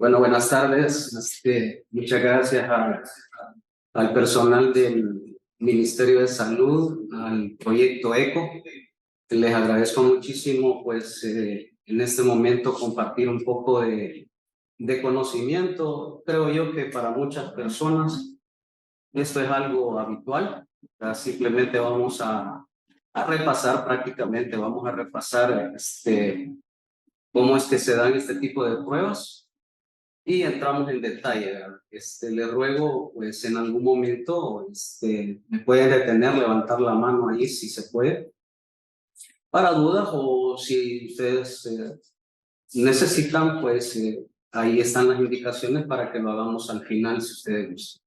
Bueno, buenas tardes. Muchas gracias al personal del Ministerio de Salud, al proyecto ECO. Les agradezco muchísimo, pues, en este momento compartir un poco de conocimiento. Creo yo que para muchas personas esto es algo habitual. Simplemente vamos a repasar prácticamente, vamos a repasar cómo es que se dan este tipo de pruebas. Y entramos en detalle, ¿verdad? Le ruego, pues, en algún momento, me pueden detener, levantar la mano ahí si se puede, para dudas o si ustedes necesitan, pues, ahí están las indicaciones para que lo hagamos al final, si ustedes gustan.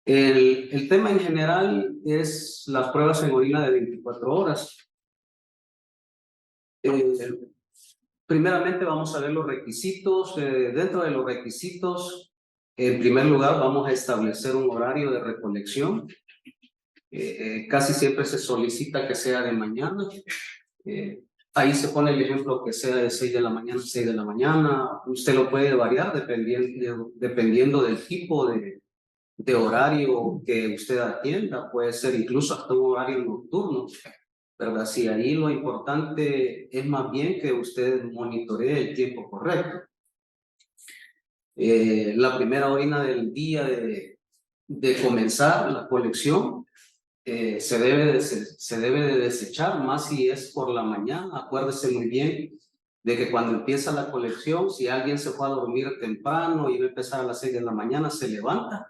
El tema en general es las pruebas en orina de 24 horas. Primeramente vamos a ver los requisitos. Dentro de los requisitos, en primer lugar, vamos a establecer un horario de recolección. Casi siempre se solicita que sea de mañana. Ahí se pone el ejemplo que sea de 6 de la mañana a 6 de la mañana. Usted lo puede variar dependiendo del tipo de horario que usted atienda. Puede ser incluso hasta un horario nocturno, ¿verdad? Sí, ahí lo importante es más bien que usted monitoree el tiempo correcto. La primera orina del día de comenzar la colección se debe de desechar, más si es por la mañana. Acuérdese muy bien de que cuando empieza la colección, si alguien se fue a dormir temprano y va a empezar a las 6 de la mañana, se levanta.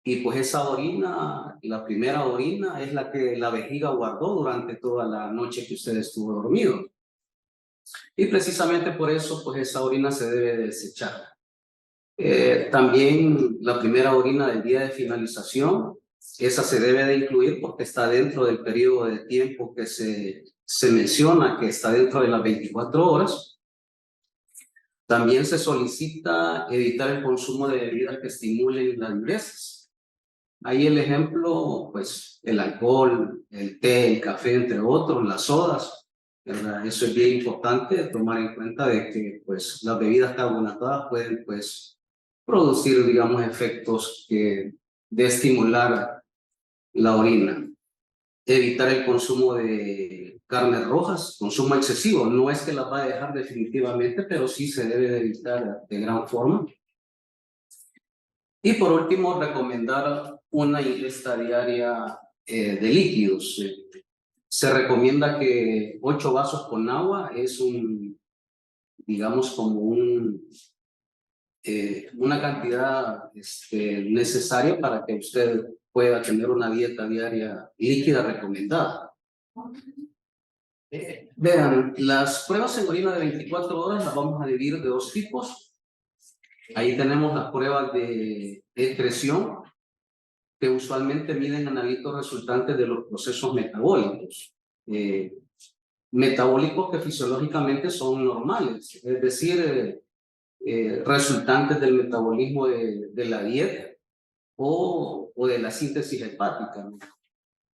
Y pues esa orina, la primera orina, es la que la vejiga guardó durante toda la noche que usted estuvo dormido. Y precisamente por eso, pues esa orina se debe desechar. También la primera orina del día de finalización, esa se debe de incluir porque está dentro del periodo de tiempo que se menciona, que está dentro de las 24 horas. También se solicita evitar el consumo de bebidas que estimulen las diuresis. Ahí el ejemplo, pues el alcohol, el té, el café, entre otros, las sodas, ¿verdad? Eso es bien importante tomar en cuenta de que, pues, las bebidas carbonatadas pueden, pues, producir, digamos, efectos de estimular la orina. Evitar el consumo de carnes rojas, consumo excesivo. No es que las va a dejar definitivamente, pero sí se debe de evitar de gran forma. Y por último, recomendar una ingesta diaria de líquidos. Se recomienda que 8 vasos con agua es digamos, como una cantidad necesaria para que usted pueda tener una dieta diaria líquida recomendada. Vean, las pruebas en orina de 24 horas las vamos a dividir de 2 tipos. Ahí tenemos las pruebas de excreción, que usualmente miden analitos resultantes de los procesos metabólicos. Metabólicos que fisiológicamente son normales, es decir, resultantes del metabolismo de la dieta o de la síntesis hepática.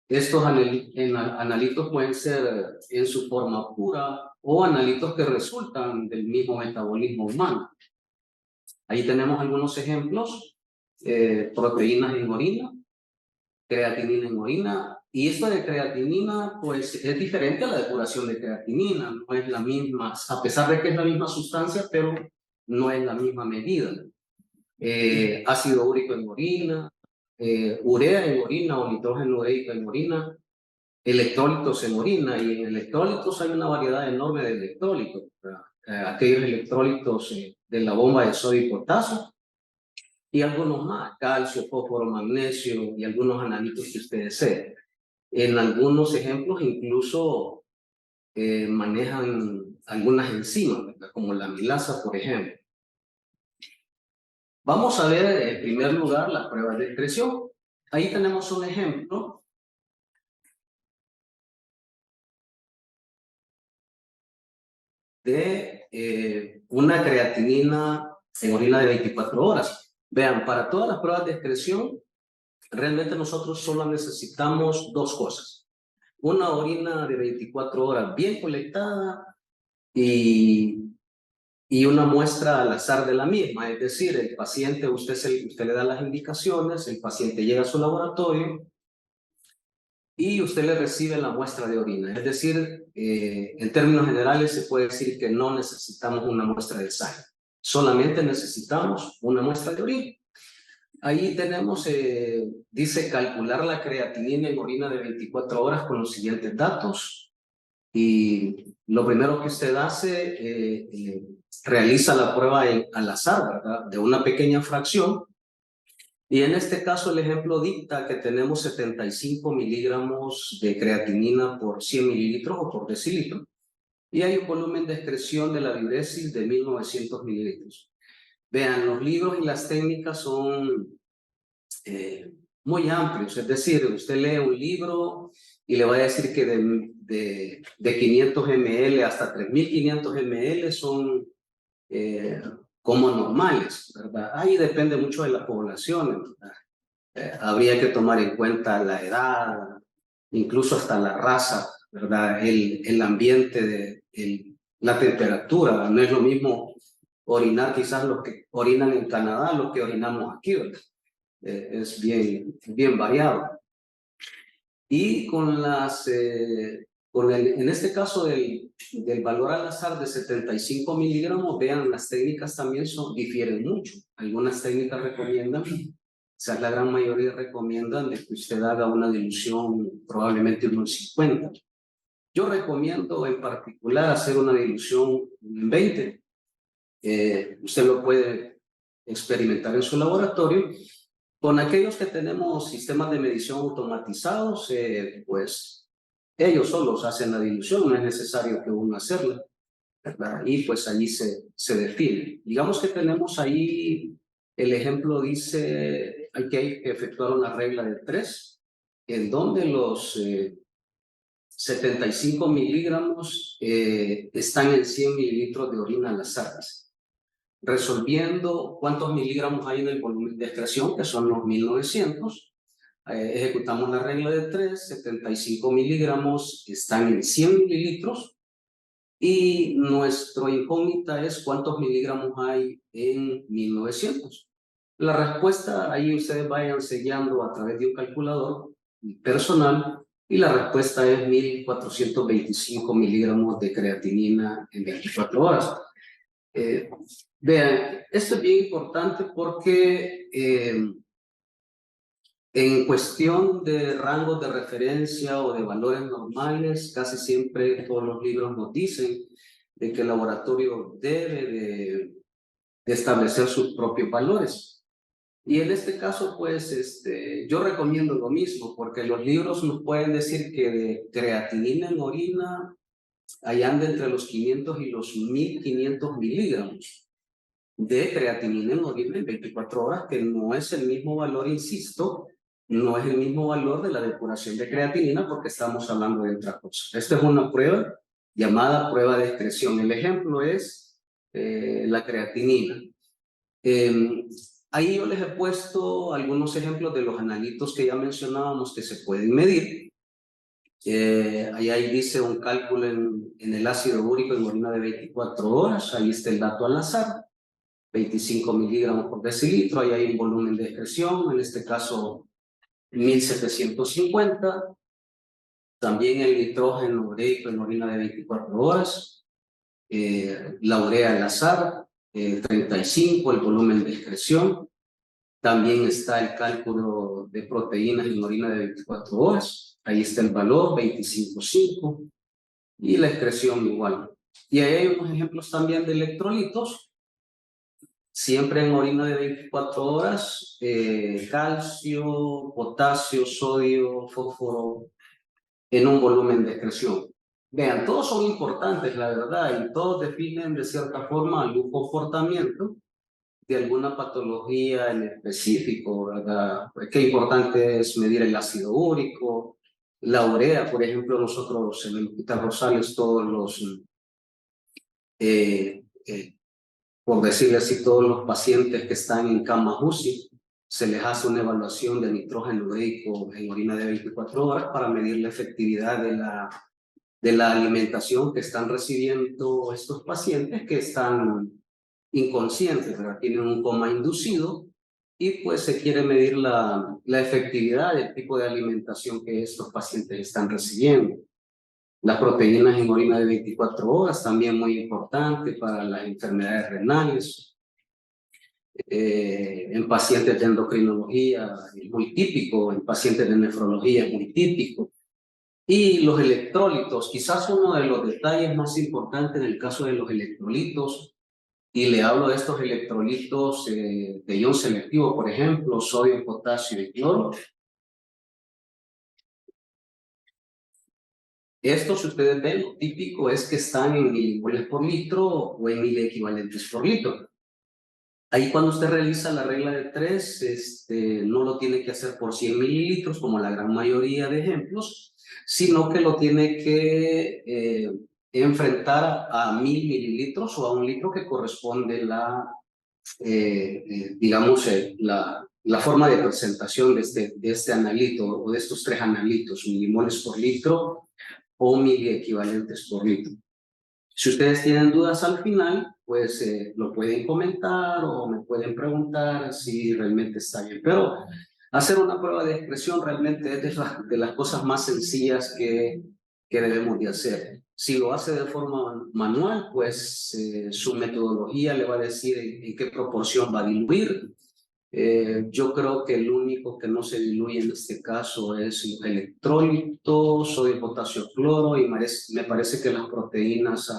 Estos analitos pueden ser en su forma pura o analitos que resultan del mismo metabolismo humano. Ahí tenemos algunos ejemplos: proteínas en orina, creatinina en orina. Y esto de creatinina, pues, es diferente a la depuración de creatinina. No es la misma, a pesar de que es la misma sustancia, pero no es la misma medida. Ácido úrico en orina, urea en orina o nitrógeno ureico en orina, electrolitos en orina. Y en electrolitos hay una variedad enorme de electrolitos. Aquellos electrolitos de la bomba de sodio y potasio, y algunos más: calcio, fósforo, magnesio y algunos analitos que usted desee. En algunos ejemplos incluso manejan algunas enzimas, ¿verdad? Como la amilasa, por ejemplo. Vamos a ver en primer lugar las pruebas de excreción. Ahí tenemos un ejemplo de una creatinina en orina de 24 horas. Vean, para todas las pruebas de excreción, realmente nosotros solo necesitamos 2 cosas: una orina de 24 horas bien colectada y y una muestra al azar de la misma, es decir, el paciente, usted le da las indicaciones, el paciente llega a su laboratorio y usted le recibe la muestra de orina. Es decir, en términos generales se puede decir que no necesitamos una muestra de sangre, solamente necesitamos una muestra de orina. Ahí tenemos, dice calcular la creatinina en orina de 24 horas con los siguientes datos. Y lo primero que usted hace, realiza la prueba al azar, ¿verdad? De una pequeña fracción. Y en este caso el ejemplo dicta que tenemos 75 miligramos de creatinina por 100 mililitros o por decilitro. Y hay un volumen de excreción de la diuresis de 1900 mililitros. Vean, los libros y las técnicas son muy amplios. Es decir, usted lee un libro y le va a decir que de 500 ml hasta 3500 ml son como normales, ¿verdad? Ahí depende mucho de la población, ¿verdad? Habría que tomar en cuenta la edad, incluso hasta la raza, ¿verdad? El ambiente, la temperatura. No es lo mismo orinar quizás los que orinan en Canadá, los que orinamos aquí, ¿verdad? Es bien variado. Y con en este caso del valor al azar de 75 miligramos, vean, las técnicas también difieren mucho. Algunas técnicas recomiendan, quizás la gran mayoría recomiendan de que usted haga una dilución probablemente unos 50. Yo recomiendo en particular hacer una dilución en 20. Usted lo puede experimentar en su laboratorio. Con aquellos que tenemos sistemas de medición automatizados, pues ellos solos hacen la dilución, no es necesario que uno hacerla, ¿verdad? Y pues allí se define. Digamos que tenemos ahí, el ejemplo dice, hay que efectuar una regla de 3, en donde los 75 miligramos están en 100 mililitros de orina al azar, resolviendo cuántos miligramos hay en el volumen de excreción, que son los 1900. Ejecutamos la regla de 3, 75 miligramos están en 100 mililitros, y nuestro incógnita es cuántos miligramos hay en 1900. La respuesta, ahí ustedes vayan sellando a través de un calculador personal, y la respuesta es 1425 miligramos de creatinina en 24 horas. Vean, esto es bien importante porque en cuestión de rangos de referencia o de valores normales, casi siempre todos los libros nos dicen de que el laboratorio debe de establecer sus propios valores. Y en este caso, pues, yo recomiendo lo mismo, porque los libros nos pueden decir que de creatinina en orina hay anda entre los 500 y los 1500 miligramos de creatinina en orina en 24 horas, que no es el mismo valor, insisto, no es el mismo valor de la depuración de creatinina, porque estamos hablando de otra cosa. Esta es una prueba llamada prueba de excreción. El ejemplo es la creatinina. Ahí yo les he puesto algunos ejemplos de los analitos que ya mencionábamos que se pueden medir. Ahí dice un cálculo en el ácido úrico en orina de 24 horas, ahí está el dato al azar. 25 miligramos por decilitro, ahí hay un volumen de excreción, en este caso 1750. También el nitrógeno ureico en orina de 24 horas, la urea al azar, 35, el volumen de excreción. También está el cálculo de proteínas en orina de 24 horas, ahí está el valor, 25,5, y la excreción igual. Y ahí hay unos ejemplos también de electrolitos, siempre en orina de 24 horas, calcio, potasio, sodio, fósforo, en un volumen de excreción. Vean, todos son importantes, la verdad, y todos definen de cierta forma algún comportamiento de alguna patología en específico, ¿verdad? Qué importante es medir el ácido úrico, la urea, por ejemplo, nosotros en el Hospital Rosales, todos los por decirle así, todos los pacientes que están en cama UCI, se les hace una evaluación de nitrógeno ureico en orina de 24 horas para medir la efectividad de la alimentación que están recibiendo estos pacientes que están inconscientes, ¿verdad? Tienen un coma inducido y pues se quiere medir la efectividad del tipo de alimentación que estos pacientes están recibiendo. Las proteínas en orina de 24 horas, también muy importante para las enfermedades renales. En pacientes de endocrinología es muy típico, en pacientes de nefrología es muy típico. Y los electrolitos, quizás uno de los detalles más importantes en el caso de los electrolitos, y le hablo de estos electrolitos de ion selectivo, por ejemplo, sodio, potasio y cloro. Esto, si ustedes ven, lo típico es que están en milimoles por litro o en miliequivalentes por litro. Ahí cuando usted realiza la regla de 3, no lo tiene que hacer por 100 mililitros, como la gran mayoría de ejemplos, sino que lo tiene que enfrentar a 1000 mililitros o a 1 litro, que corresponde la forma de presentación de este analito o de estos 3 analitos, milimoles por litro o miliequivalentes por litro. Si ustedes tienen dudas al final, pues lo pueden comentar o me pueden preguntar si realmente está bien. Pero hacer una prueba de expresión realmente es de las cosas más sencillas que debemos de hacer. Si lo hace de forma manual, pues su metodología le va a decir en qué proporción va a diluir. Yo creo que el único que no se diluye en este caso es el electrolito, sodio, potasio, cloro, y me parece que las proteínas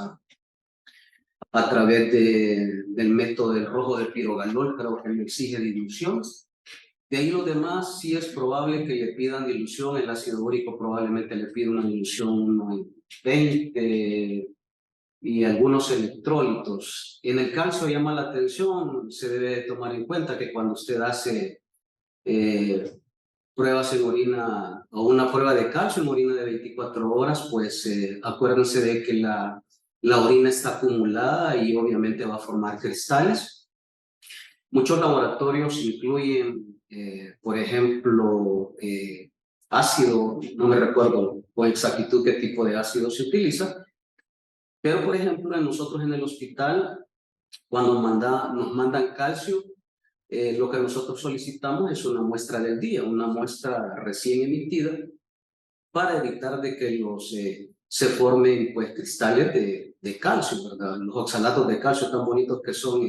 a través del método del rojo de pirogalol, creo que me exige dilución. De ahí lo demás sí es probable que le pidan dilución. El ácido úrico probablemente le pida una dilución 20, y algunos electrolitos. En el calcio llama la atención, se debe tomar en cuenta que cuando usted hace pruebas en orina o una prueba de calcio en orina de 24 horas, pues acuérdense de que la orina está acumulada y obviamente va a formar cristales. Muchos laboratorios incluyen, por ejemplo, ácido, no me recuerdo con exactitud qué tipo de ácido se utiliza, pero por ejemplo nosotros en el hospital, cuando nos mandan calcio, lo que nosotros solicitamos es una muestra del día, una muestra recién emitida, para evitar de que se formen pues cristales de calcio, ¿verdad? Los oxalatos de calcio tan bonitos que son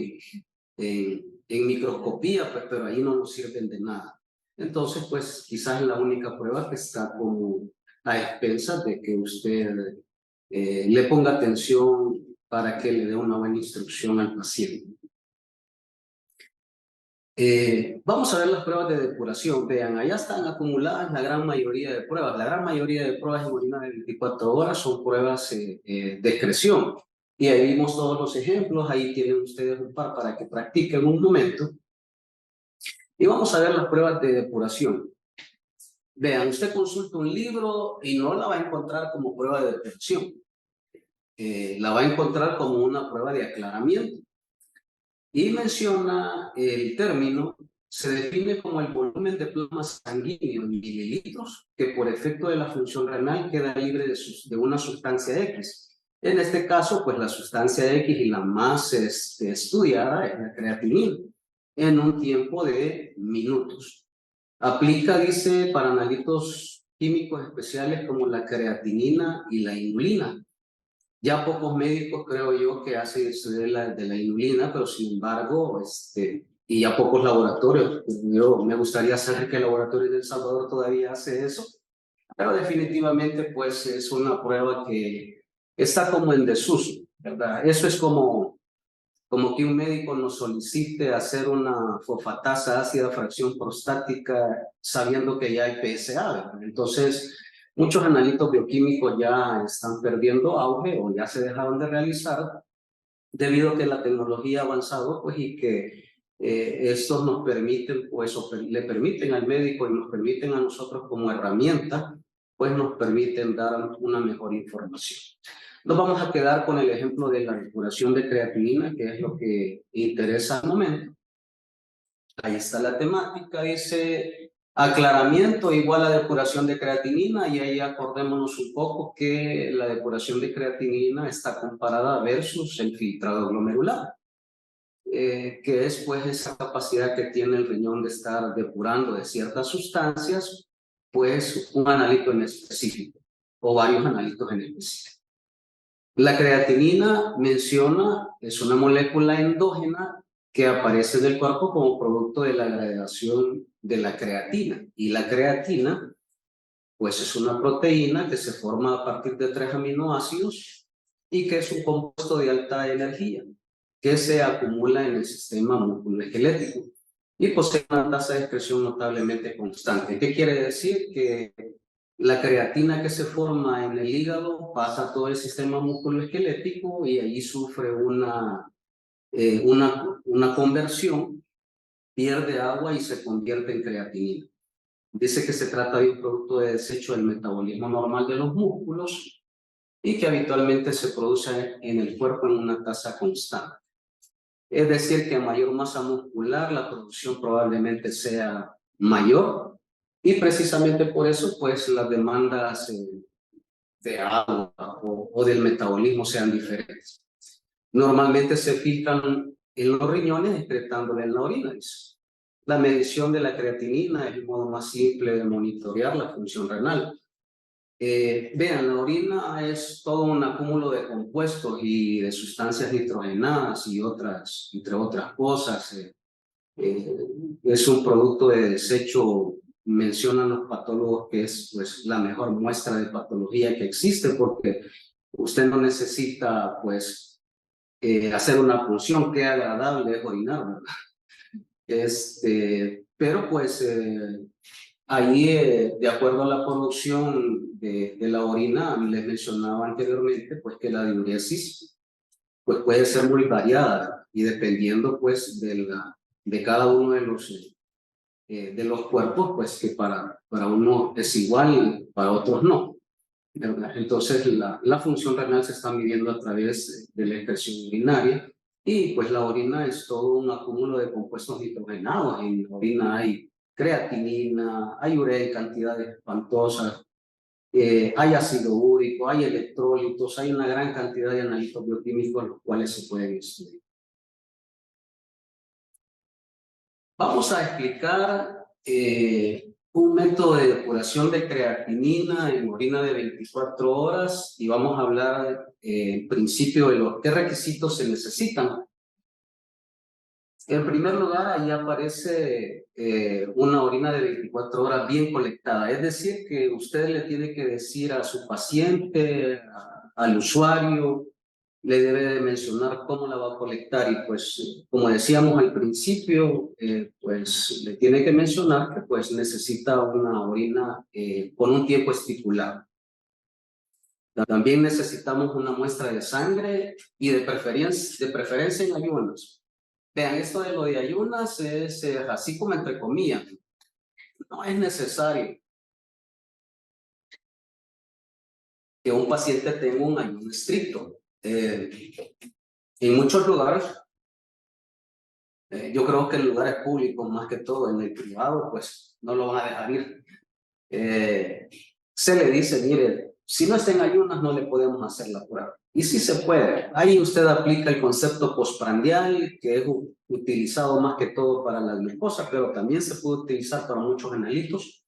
en microscopía, pues, pero ahí no nos sirven de nada. Entonces, pues quizás es la única prueba que está como a expensas de que usted le ponga atención para que le dé una buena instrucción al paciente. Vamos a ver las pruebas de depuración. Vean, allá están acumuladas la gran mayoría de pruebas. La gran mayoría de pruebas en orina de 24 horas son pruebas de excreción. Y ahí vimos todos los ejemplos. Ahí tienen ustedes un par para que practiquen un momento. Y vamos a ver las pruebas de depuración. Vean, usted consulta un libro y no la va a encontrar como prueba de depuración. La va a encontrar como una prueba de aclaramiento. Y menciona el término, se define como el volumen de plasma sanguíneo en mililitros que por efecto de la función renal queda libre de una sustancia X. En este caso, pues la sustancia X y la más estudiada es la creatinina, en un tiempo de minutos. Aplica, dice, para analitos químicos especiales como la creatinina y la inulina. Ya pocos médicos, creo yo, que hacen estudio de la inulina, pero sin embargo, y ya pocos laboratorios. Yo me gustaría saber qué laboratorio de El Salvador todavía hace eso, pero definitivamente, pues, es una prueba que está como en desuso, ¿verdad? Eso es como que un médico nos solicite hacer una fosfatasa ácida fracción prostática sabiendo que ya hay PSA, ¿verdad? Entonces, muchos analitos bioquímicos ya están perdiendo auge o ya se dejaron de realizar debido a que la tecnología ha avanzado, pues, y que estos nos permiten, pues, le permiten al médico y nos permiten a nosotros como herramienta, pues nos permiten dar una mejor información. Nos vamos a quedar con el ejemplo de la depuración de creatinina, que es lo que interesa al momento. Ahí está la temática, dice aclaramiento igual a depuración de creatinina, y ahí acordémonos un poco que la depuración de creatinina está comparada versus el filtrado glomerular. que es pues esa capacidad que tiene el riñón de estar depurando de ciertas sustancias, pues un analito en específico o varios analitos en específico. La creatinina menciona, es una molécula endógena que aparece en el cuerpo como producto de la agregación de la creatina. Y la creatina, pues es una proteína que se forma a partir de 3 aminoácidos y que es un compuesto de alta energía que se acumula en el sistema musculoesquelético y posee una tasa de excreción notablemente constante. ¿Qué quiere decir? Que la creatina que se forma en el hígado pasa a todo el sistema musculoesquelético y allí sufre una conversión, pierde agua y se convierte en creatinina. Dice que se trata de un producto de desecho del metabolismo normal de los músculos y que habitualmente se produce en el cuerpo en una tasa constante. Es decir, que a mayor masa muscular la producción probablemente sea mayor y precisamente por eso pues las demandas de agua o del metabolismo sean diferentes. Normalmente se filtran en los riñones excretándole en la orina. La medición de la creatinina es el modo más simple de monitorear la función renal. Vean, la orina es todo un acúmulo de compuestos y de sustancias nitrogenadas y otras, entre otras cosas. Es un producto de desecho, mencionan los patólogos que es pues, la mejor muestra de patología que existe porque usted no necesita pues hacer una punción, qué agradable es orinar, ¿verdad? Pero pues ahí, de acuerdo a la producción de la orina, les mencionaba anteriormente pues que la diuresis pues puede ser muy variada y dependiendo pues de cada uno de los cuerpos, pues que para uno es igual y para otros no, ¿verdad? Entonces la función renal se está midiendo a través de la excreción urinaria y pues la orina es todo un acúmulo de compuestos nitrogenados. En la orina hay creatinina, hay urea en cantidades espantosas, hay ácido úrico, hay electrolitos, hay una gran cantidad de analitos bioquímicos los cuales se pueden estudiar. Vamos a explicar un método de depuración de creatinina en orina de 24 horas y vamos a hablar en principio de qué requisitos se necesitan. En primer lugar, ahí aparece una orina de 24 horas bien colectada, es decir, que usted le tiene que decir a su paciente, al usuario, le debe de mencionar cómo la va a colectar y pues como decíamos al principio, pues le tiene que mencionar que pues necesita una orina con un tiempo estipulado. También necesitamos una muestra de sangre y de preferencia en ayunas. Vean, esto de lo de ayunas es así como entre comillas, no es necesario que un paciente tenga un ayuno estricto. En muchos lugares, yo creo que en lugares públicos más que todo, en el privado, pues no lo van a dejar ir. Se le dice, mire, si no está en ayunas no le podemos hacer la prueba. Y sí se puede. Ahí usted aplica el concepto postprandial, que es utilizado más que todo para la glucosa, pero también se puede utilizar para muchos analitos.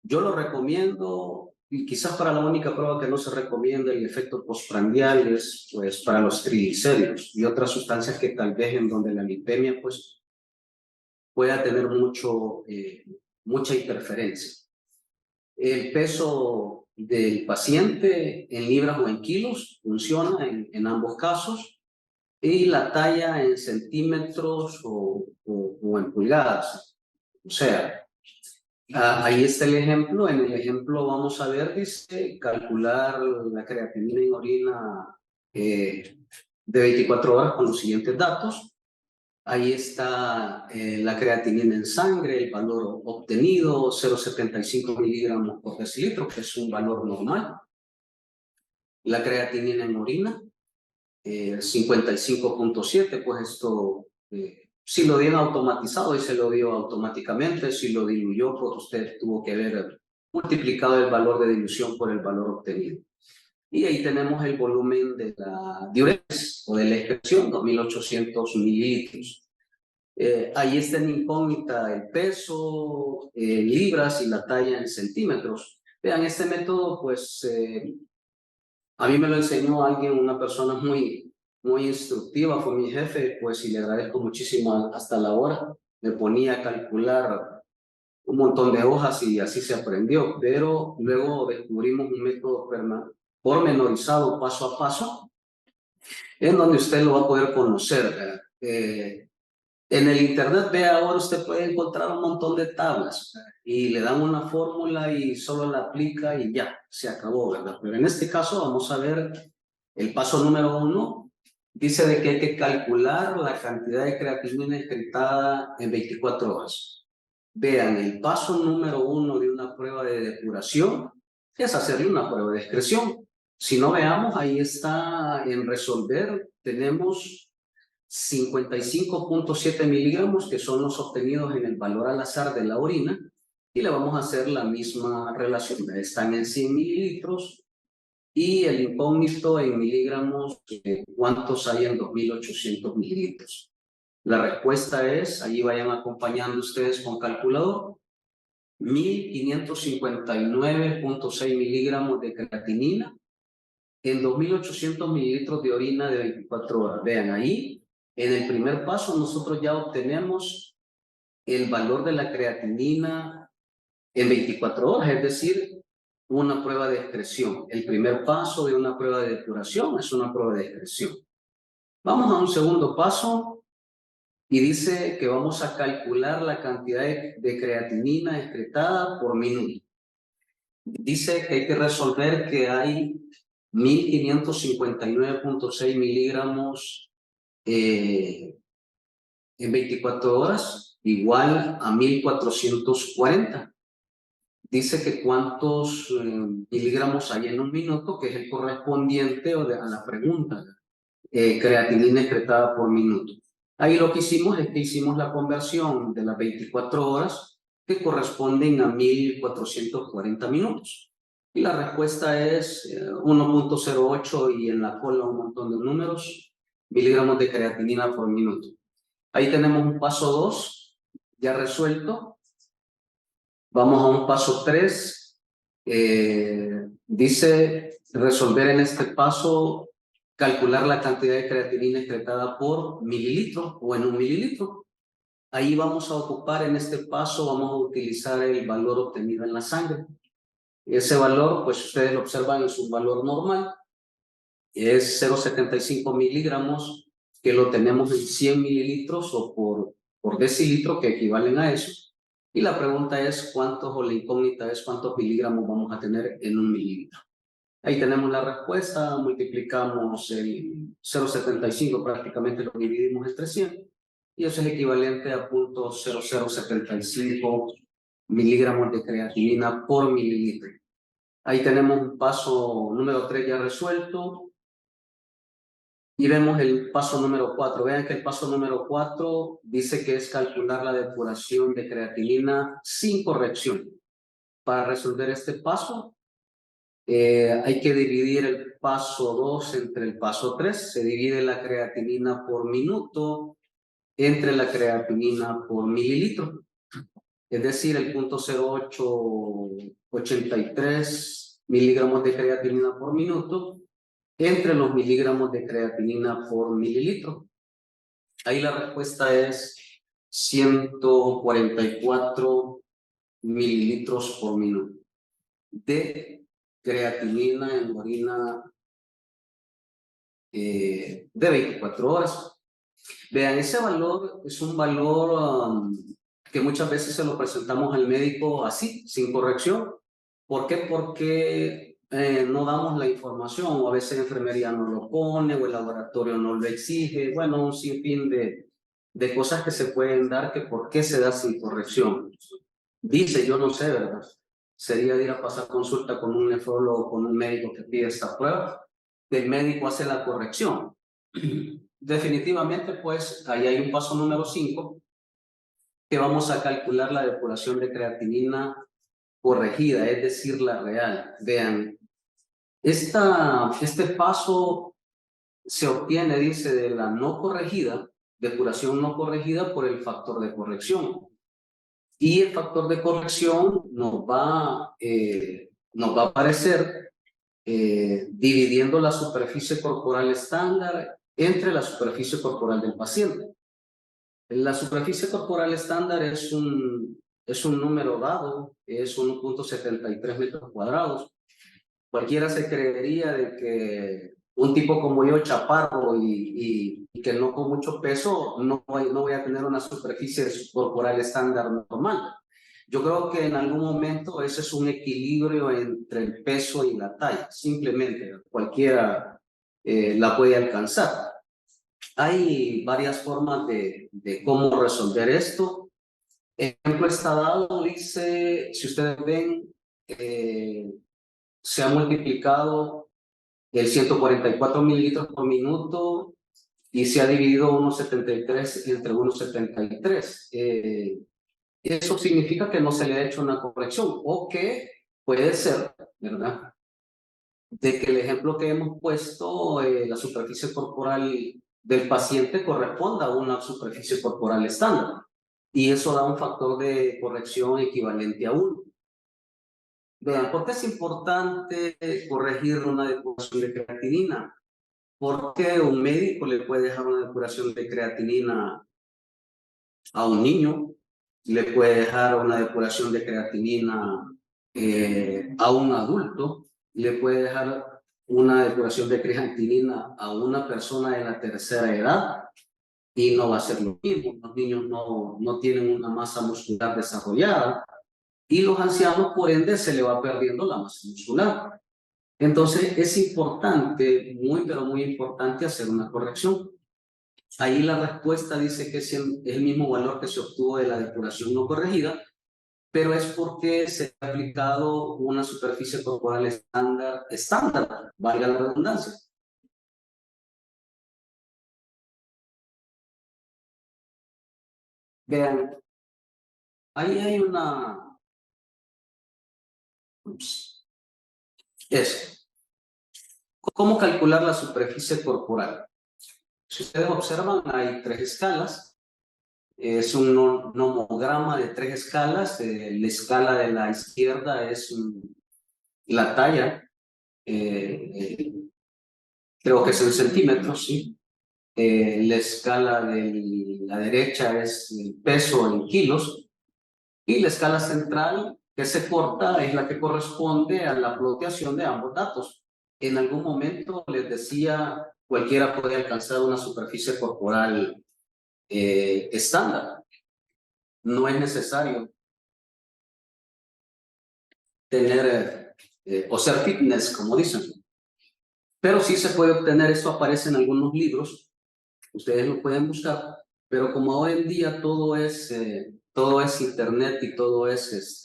Yo lo recomiendo, y quizás para la única prueba que no se recomienda el efecto postprandial es pues para los triglicéridos y otras sustancias que tal vez en donde la lipemia pues pueda tener mucha interferencia. El peso del paciente en libras o en kilos funciona en ambos casos y la talla en centímetros o en pulgadas. O sea, ahí está el ejemplo. En el ejemplo vamos a ver, dice, calcular la creatinina en orina de 24 horas con los siguientes datos. Ahí está la creatinina en sangre, el valor obtenido, 0,75 miligramos por decilitro, que es un valor normal. La creatinina en orina, 55,7, pues esto, si lo dieron automatizado y se lo dio automáticamente, si lo diluyó, pues usted tuvo que haber multiplicado el valor de dilución por el valor obtenido. Y ahí tenemos el volumen de la diuresis o de la excreción, 2.800 mililitros. Ahí está en incógnita el peso en libras y la talla en centímetros. Vean, este método, pues, a mí me lo enseñó alguien, una persona muy instructiva, fue mi jefe, pues, y le agradezco muchísimo hasta la hora. Me ponía a calcular un montón de hojas y así se aprendió, pero luego descubrimos un método pormenorizado, paso a paso, en donde usted lo va a poder conocer. En el internet, vea, ahora usted puede encontrar un montón de tablas y le dan una fórmula y solo la aplica y ya, se acabó, ¿verdad? Pero en este caso vamos a ver el paso número 1. Dice de que hay que calcular la cantidad de creatinina excretada en 24 horas. Vean, el paso número 1 de una prueba de depuración es hacerle una prueba de excreción. Si no, veamos, ahí está en resolver, tenemos 55.7 miligramos, que son los obtenidos en el valor al azar de la orina, y le vamos a hacer la misma relación. Están en 100 mililitros, y el incógnito en miligramos, ¿cuántos hay en 2.800 mililitros? La respuesta es, allí vayan acompañando ustedes con calculador, 1.559.6 miligramos de creatinina en 2.800 mililitros de orina de 24 horas. Vean, ahí, en el primer paso, nosotros ya obtenemos el valor de la creatinina en 24 horas, es decir, una prueba de excreción. El primer paso de una prueba de depuración es una prueba de excreción. Vamos a un segundo paso y dice que vamos a calcular la cantidad de creatinina excretada por minuto. Dice que hay que resolver que hay 1.559.6 miligramos en 24 horas, igual a 1.440. Dice que cuántos miligramos hay en un minuto, que es el correspondiente a la pregunta, creatinina excretada por minuto. Ahí lo que hicimos es que hicimos la conversión de las 24 horas, que corresponden a 1.440 minutos. Y la respuesta es 1.08 y en la cola un montón de números, miligramos de creatinina por minuto. Ahí tenemos un paso 2 ya resuelto. Vamos a un paso 3. Dice resolver en este paso, calcular la cantidad de creatinina excretada por mililitro o en un mililitro. Ahí vamos a ocupar en este paso, vamos a utilizar el valor obtenido en la sangre. Ese valor, pues ustedes lo observan, es un valor normal. Es 0,75 miligramos, que lo tenemos en 100 mililitros o por decilitro, que equivalen a eso. Y la pregunta es cuántos, o la incógnita es cuántos miligramos vamos a tener en un mililitro. Ahí tenemos la respuesta, multiplicamos el 0,75, prácticamente lo dividimos entre 100, y eso es equivalente a 0.0075 miligramos de creatinina por mililitro. Ahí tenemos un paso número 3 ya resuelto. Y vemos el paso número 4. Vean que el paso número 4 dice que es calcular la depuración de creatinina sin corrección. Para resolver este paso, hay que dividir el paso 2 entre el paso 3. Se divide la creatinina por minuto entre la creatinina por mililitro. Es decir, el 0.0883 miligramos de creatinina por minuto entre los miligramos de creatinina por mililitro. Ahí la respuesta es 144 mililitros por minuto de creatinina en orina de 24 horas. Vean, ese valor es un valor que muchas veces se lo presentamos al médico así, sin corrección. ¿Por qué? Porque no damos la información, o a veces la enfermería no lo pone, o el laboratorio no lo exige. Bueno, un sinfín de cosas que se pueden dar, que por qué se da sin corrección. Dice, yo no sé, ¿verdad? Sería ir a pasar consulta con un nefrólogo, con un médico que pide esta prueba, que el médico hace la corrección. Definitivamente, pues, ahí hay un paso número 5, que vamos a calcular la depuración de creatinina corregida, es decir, la real. Vean, Este paso se obtiene, dice, de la no corregida, depuración no corregida por el factor de corrección. Y el factor de corrección nos va a aparecer dividiendo la superficie corporal estándar entre la superficie corporal del paciente. La superficie corporal estándar es un número dado, es 1.73 metros cuadrados. Cualquiera se creería de que un tipo como yo, chaparro y que no con mucho peso, no voy a tener una superficie corporal estándar normal. Yo creo que en algún momento ese es un equilibrio entre el peso y la talla. Simplemente cualquiera la puede alcanzar. Hay varias formas de cómo resolver esto. El ejemplo está dado, dice, si ustedes ven, se ha multiplicado el 144 mililitros por minuto y se ha dividido 1.73 entre 1.73. Eso significa que no se le ha hecho una corrección o que puede ser, ¿verdad? De que el ejemplo que hemos puesto, la superficie corporal del paciente corresponda a una superficie corporal estándar. Y eso da un factor de corrección equivalente a 1. Vean, ¿por qué es importante corregir una depuración de creatinina? Porque un médico le puede dejar una depuración de creatinina a un niño, le puede dejar una depuración de creatinina a un adulto, le puede dejar una depuración de creatinina a una persona de la tercera edad y no va a ser lo mismo. Los niños no tienen una masa muscular desarrollada y los ancianos, por ende, se le va perdiendo la masa muscular. Entonces, es importante, pero muy importante hacer una corrección. Ahí la respuesta dice que es el mismo valor que se obtuvo de la depuración no corregida, pero es porque se ha aplicado una superficie corporal estándar, valga la redundancia. Vean, ahí hay una... Ups, eso. ¿Cómo calcular la superficie corporal? Si ustedes observan, hay 3 escalas. Es un nomograma de 3 escalas. La escala de la izquierda es la talla, creo que es en centímetros, ¿sí? La escala de la derecha es el peso en kilos y la escala central que se corta es la que corresponde a la ploteación de ambos datos. En algún momento les decía, cualquiera puede alcanzar una superficie corporal estándar. No es necesario tener o ser fitness, como dicen. Pero sí se puede obtener, esto aparece en algunos libros, ustedes lo pueden buscar, pero como hoy en día todo es internet y todo es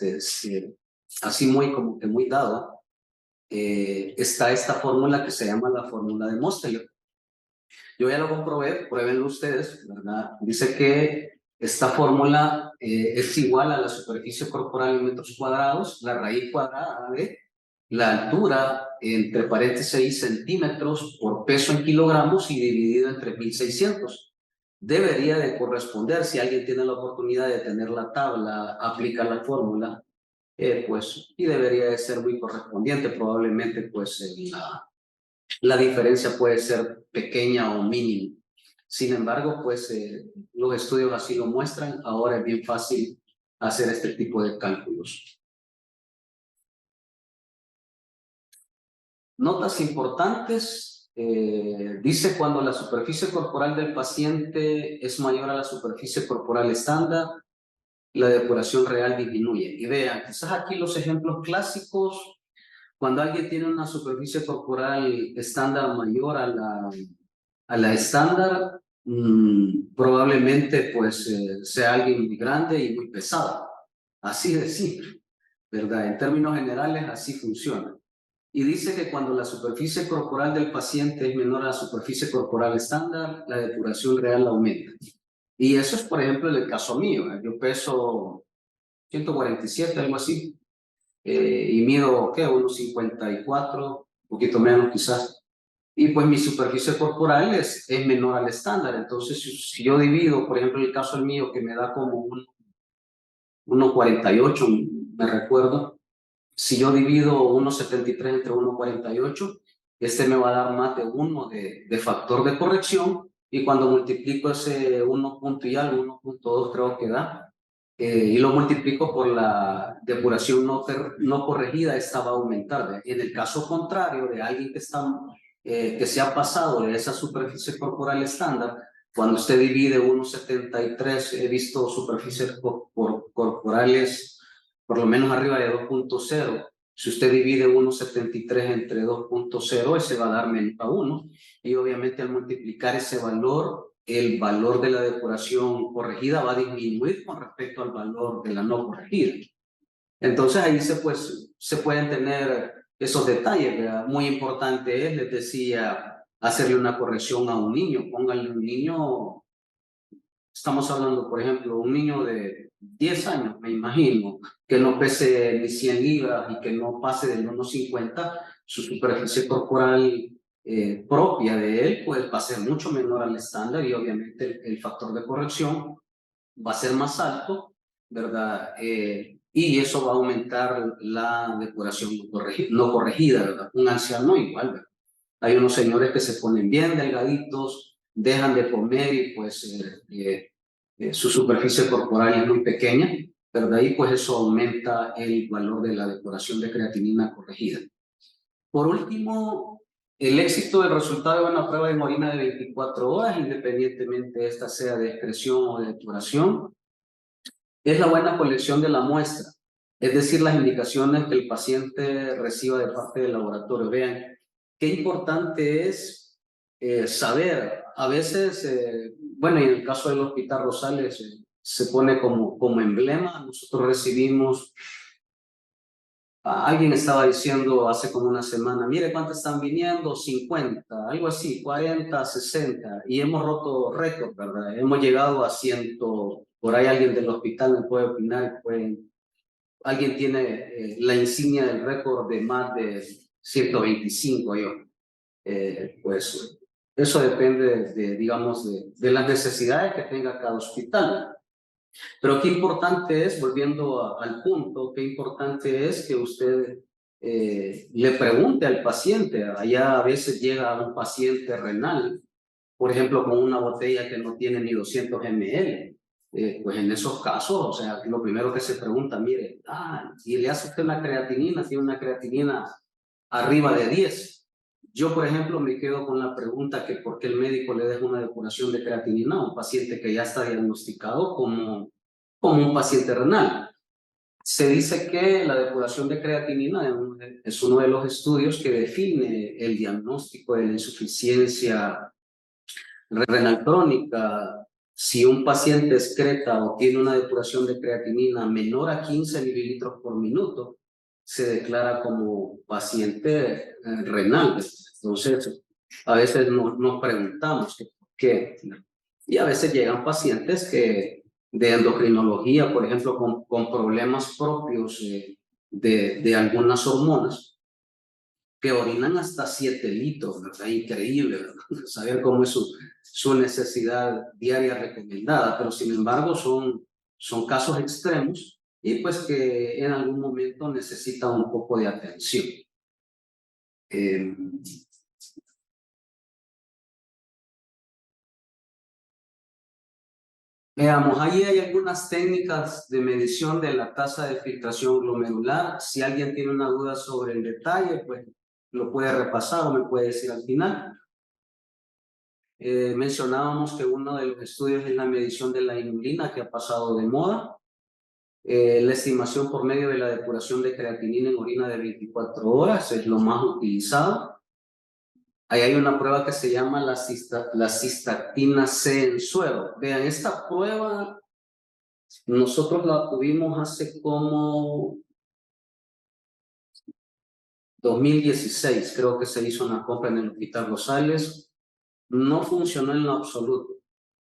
así muy como que muy dado, está esta fórmula que se llama la fórmula de Mosteller. Yo ya lo comprobé, pruébenlo ustedes, ¿verdad? Dice que esta fórmula es igual a la superficie corporal en metros cuadrados, la raíz cuadrada de la altura, entre paréntesis 6 centímetros por peso en kilogramos y dividido entre 1600. Debería de corresponder, si alguien tiene la oportunidad de tener la tabla, aplica la fórmula, pues, y debería de ser muy correspondiente. Probablemente, pues, la diferencia puede ser pequeña o mínima. Sin embargo, pues, los estudios así lo muestran. Ahora es bien fácil hacer este tipo de cálculos. Notas importantes, dice cuando la superficie corporal del paciente es mayor a la superficie corporal estándar, la depuración real disminuye. Y vean, quizás aquí los ejemplos clásicos, cuando alguien tiene una superficie corporal estándar mayor a la estándar, probablemente pues sea alguien muy grande y muy pesado. Así de simple, ¿verdad? En términos generales, así funciona. Y dice que cuando la superficie corporal del paciente es menor a la superficie corporal estándar, la depuración real aumenta. Y eso es, por ejemplo, el caso mío. Yo peso 147, algo así, y mido, ¿qué? Unos 54. poquito menos quizás. Y pues mi superficie corporal es menor al estándar. Entonces, si yo divido, por ejemplo, el caso el mío, que me da como 1,48, me recuerdo, si yo divido 1,73 entre 1,48, este me va a dar más de 1 de factor de corrección, y cuando multiplico ese 1 punto y algo, 1,2 creo que da, y lo multiplico por la depuración no corregida, esta va a aumentar. En el caso contrario de alguien que se ha pasado de esa superficie corporal estándar, cuando usted divide 1,73, he visto superficies corporales por lo menos arriba de 2,0. Si usted divide 1,73 entre 2,0, ese va a dar menos a 1. Y obviamente al multiplicar ese valor, el valor de la depuración corregida va a disminuir con respecto al valor de la no corregida. Entonces ahí se pueden tener esos detalles, ¿verdad? Muy importante es, les decía, hacerle una corrección a un niño. Pónganle un niño, estamos hablando, por ejemplo, un niño de 10 años, me imagino, que no pese ni 100 libras y que no pase del 1,50, su superficie corporal propia de él pues va a ser mucho menor al estándar, y obviamente el factor de corrección va a ser más alto, ¿verdad? Y eso va a aumentar la depuración no corregida, ¿verdad? Un anciano igual, ¿verdad? Hay unos señores que se ponen bien delgaditos, dejan de comer y pues su superficie corporal es muy pequeña, pero de ahí pues eso aumenta el valor de la depuración de creatinina corregida. Por último, el éxito del resultado de una prueba en orina de 24 horas, independientemente esta sea de excreción o de depuración, es la buena colección de la muestra, es decir, las indicaciones que el paciente reciba de parte del laboratorio. Vean, qué importante es saber. A veces, bueno, y en el caso del Hospital Rosales se pone como emblema. Nosotros recibimos, alguien estaba diciendo hace como una semana, mire cuántos están viniendo, 50, algo así, 40, 60, y hemos roto récord, ¿verdad? Hemos llegado a 100, por ahí alguien del hospital me puede opinar, alguien tiene la insignia del récord de más de 125, yo. Pues eso depende digamos, de las necesidades que tenga cada hospital. Pero qué importante es, volviendo al punto, qué importante es que usted le pregunte al paciente. Allá a veces llega un paciente renal, por ejemplo, con una botella que no tiene ni 200 ml. Pues en esos casos, o sea, lo primero que se pregunta, mire, y le hace usted una creatinina, tiene una creatinina arriba de 10. Yo, por ejemplo, me quedo con la pregunta que por qué el médico le deja una depuración de creatinina a un paciente que ya está diagnosticado como un paciente renal. Se dice que la depuración de creatinina es uno de los estudios que define el diagnóstico de la insuficiencia renal crónica. Si un paciente excreta o tiene una depuración de creatinina menor a 15 mililitros por minuto, se declara como paciente renal. Entonces, a veces nos preguntamos por qué. Y a veces llegan pacientes que de endocrinología, por ejemplo, con problemas propios de algunas hormonas, que orinan hasta 7 litros, ¿verdad? Increíble, ¿verdad? Saber cómo es su necesidad diaria recomendada, pero sin embargo son casos extremos y pues que en algún momento necesitan un poco de atención. Veamos, ahí hay algunas técnicas de medición de la tasa de filtración glomerular. Si alguien tiene una duda sobre el detalle, pues lo puede repasar o me puede decir al final. Mencionábamos que uno de los estudios es la medición de la inulina, que ha pasado de moda. La estimación por medio de la depuración de creatinina en orina de 24 horas es lo más utilizado. Ahí hay una prueba que se llama la cistatina C en suero. Vean, esta prueba nosotros la tuvimos hace como 2016, creo que se hizo una compra en el Hospital Rosales. No funcionó en lo absoluto.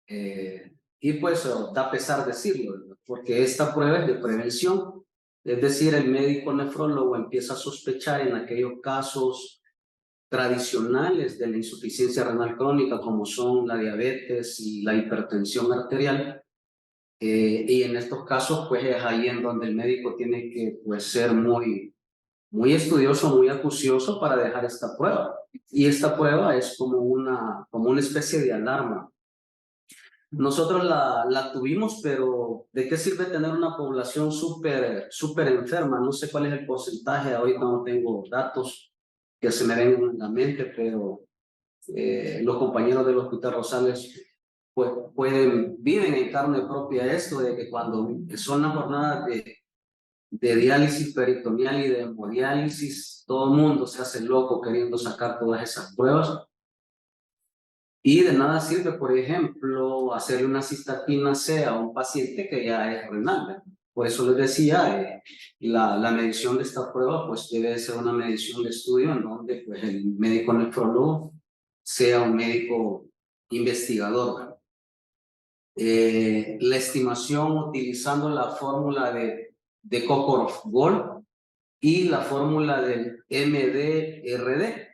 Y pues da pesar decirlo, ¿verdad? Porque esta prueba es de prevención. Es decir, el médico nefrólogo empieza a sospechar en aquellos casos tradicionales de la insuficiencia renal crónica, como son la diabetes y la hipertensión arterial. Y en estos casos, pues es ahí en donde el médico tiene que pues, ser muy estudioso, muy acucioso para dejar esta prueba. Y esta prueba es como una especie de alarma. Nosotros la tuvimos, pero ¿de qué sirve tener una población súper enferma? No sé cuál es el porcentaje, ahorita no tengo datos que se me vengan en la mente, pero los compañeros del Hospital Rosales pues, viven en carne propia esto de que cuando son las jornadas de diálisis peritoneal y de hemodiálisis, todo el mundo se hace loco queriendo sacar todas esas pruebas. Y de nada sirve, por ejemplo, hacerle una cistatina C a un paciente que ya es renal, ¿verdad? Por eso les decía, la medición de esta prueba pues debe ser una medición de estudio en donde pues, el médico nefrólogo sea un médico investigador, ¿verdad? La estimación utilizando la fórmula de Cockcroft-Gault y la fórmula del MDRD.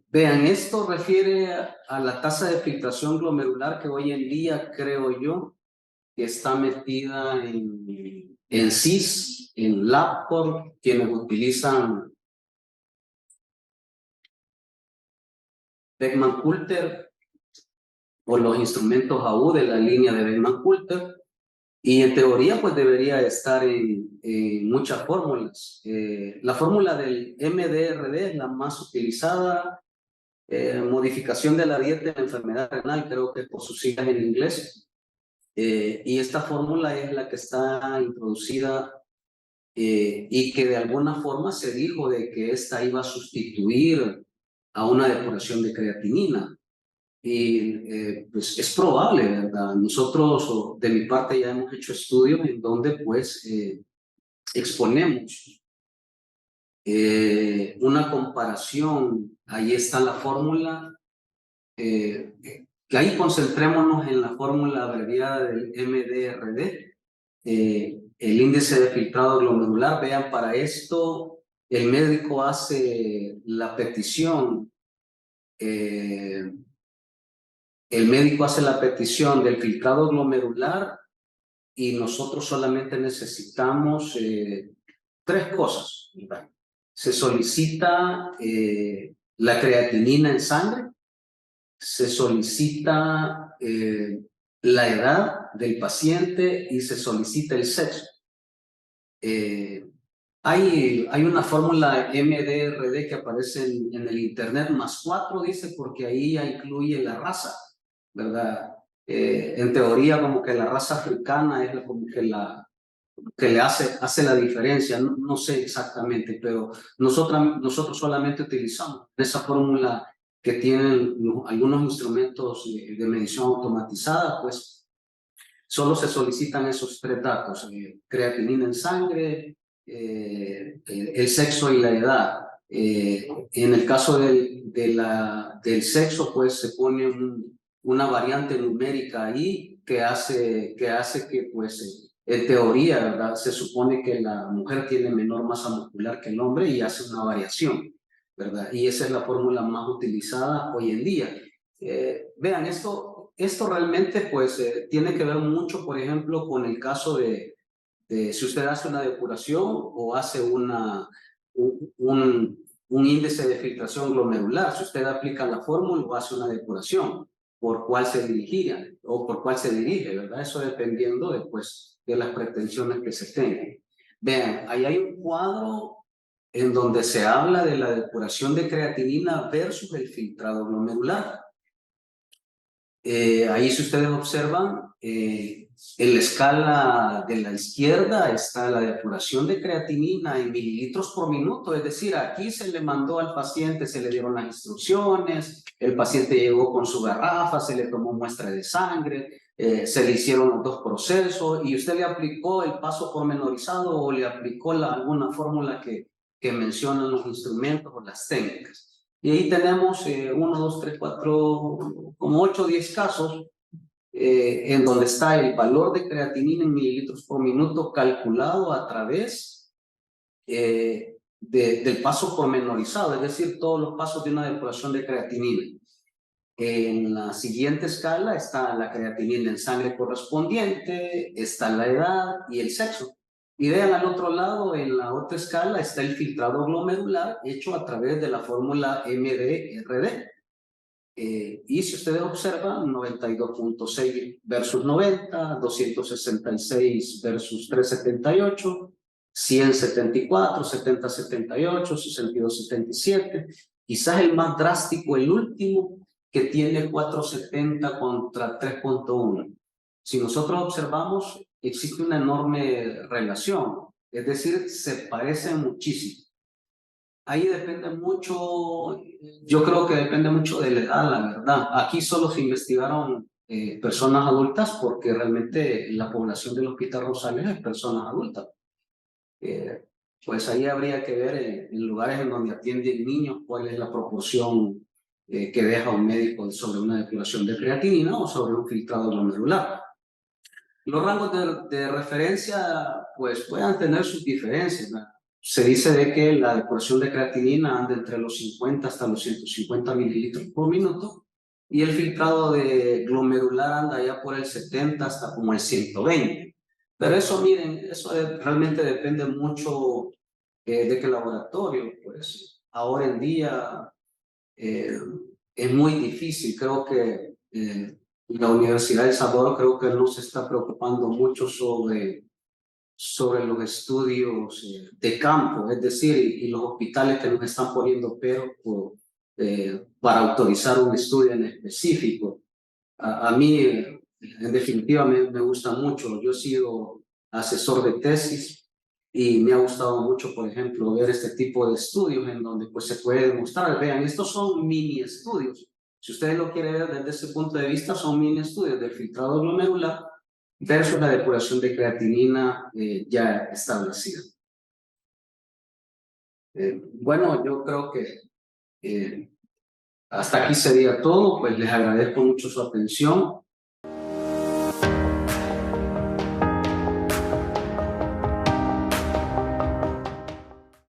Vean, esto refiere a la tasa de filtración glomerular que hoy en día, creo yo, que está metida en CIS, en LabCorp, quienes utilizan Beckman-Coulter o los instrumentos AU de la línea de Beckman-Coulter. Y en teoría, pues debería estar en muchas fórmulas. La fórmula del MDRD es la más utilizada. Modificación de la dieta en la enfermedad renal, creo que por sus siglas en inglés. Y esta fórmula es la que está introducida y que de alguna forma se dijo de que esta iba a sustituir a una depuración de creatinina. Y pues es probable, ¿verdad? Nosotros, de mi parte, ya hemos hecho estudios en donde pues exponemos una comparación. Ahí está la fórmula. Que ahí concentrémonos en la fórmula abreviada del MDRD, el índice de filtrado glomerular. Vean, para esto el médico hace la petición, el médico hace la petición del filtrado glomerular y nosotros solamente necesitamos 3 cosas. Se solicita la creatinina en sangre, se solicita la edad del paciente y se solicita el sexo. Hay una fórmula MDRD que aparece en el internet, +4 dice, porque ahí ya incluye la raza, ¿verdad? En teoría como que la raza africana es como que le hace la diferencia, no sé exactamente, pero nosotros solamente utilizamos esa fórmula que tienen algunos instrumentos de medición automatizada, pues solo se solicitan esos 3 datos, creatinina en sangre, el sexo y la edad. En el caso del sexo, pues se pone una variante numérica ahí que hace que pues en teoría, ¿verdad? Se supone que la mujer tiene menor masa muscular que el hombre y hace una variación, ¿verdad? Y esa es la fórmula más utilizada hoy en día. Vean, esto realmente pues tiene que ver mucho, por ejemplo, con el caso de si usted hace una depuración o hace un índice de filtración glomerular. Si usted aplica la fórmula o hace una depuración, ¿por cuál se dirigía o por cuál se dirige, verdad? Eso dependiendo después de las pretensiones que se tengan. Vean, ahí hay un cuadro en donde se habla de la depuración de creatinina versus el filtrado glomerular. Ahí, si ustedes observan, en la escala de la izquierda está la depuración de creatinina en mililitros por minuto, es decir, aquí se le mandó al paciente, se le dieron las instrucciones, el paciente llegó con su garrafa, se le tomó muestra de sangre, se le hicieron los 2 procesos y usted le aplicó el paso pormenorizado o le aplicó alguna fórmula que mencionan los instrumentos o las técnicas. Y ahí tenemos 1, 2, 3, 4, como 8 o 10 casos en donde está el valor de creatinina en mililitros por minuto calculado a través del paso pormenorizado, es decir, todos los pasos de una depuración de creatinina. En la siguiente escala está la creatinina en sangre correspondiente, está la edad y el sexo. Y vean al otro lado, en la otra escala, está el filtrado glomerular hecho a través de la fórmula MDRD. Y si ustedes observan, 92.6 versus 90, 266 versus 378, 174, 70-78, 62-77. Quizás el más drástico, el último, que tiene 470 contra 3.1. Si nosotros observamos, existe una enorme relación, es decir, se parecen muchísimo. Ahí depende mucho, yo creo que depende mucho de la edad, la verdad. Aquí solo se investigaron personas adultas porque realmente la población del Hospital Rosales es personas adultas. Pues ahí habría que ver en lugares en donde atienden niños cuál es la proporción que deja un médico sobre una depuración de creatinina o sobre un filtrado glomerular. Los rangos de referencia pues puedan tener sus diferencias, ¿no? Se dice de que la depuración de creatinina anda entre los 50 hasta los 150 mililitros por minuto y el filtrado de glomerular anda ya por el 70 hasta como el 120. Pero eso, miren, eso realmente depende mucho de qué laboratorio, pues ahora en día es muy difícil. Creo que la Universidad de El Salvador creo que no se está preocupando mucho sobre los estudios de campo, es decir, y los hospitales que nos están poniendo pero para autorizar un estudio en específico. A mí, en definitiva, me gusta mucho. Yo he sido asesor de tesis y me ha gustado mucho, por ejemplo, ver este tipo de estudios en donde pues, se puede demostrar. Vean, estos son mini estudios. Si ustedes lo quieren ver desde ese punto de vista, son mini estudios del filtrado glomerular versus la depuración de creatinina ya establecida. Bueno, yo creo que hasta aquí sería todo. Pues les agradezco mucho su atención.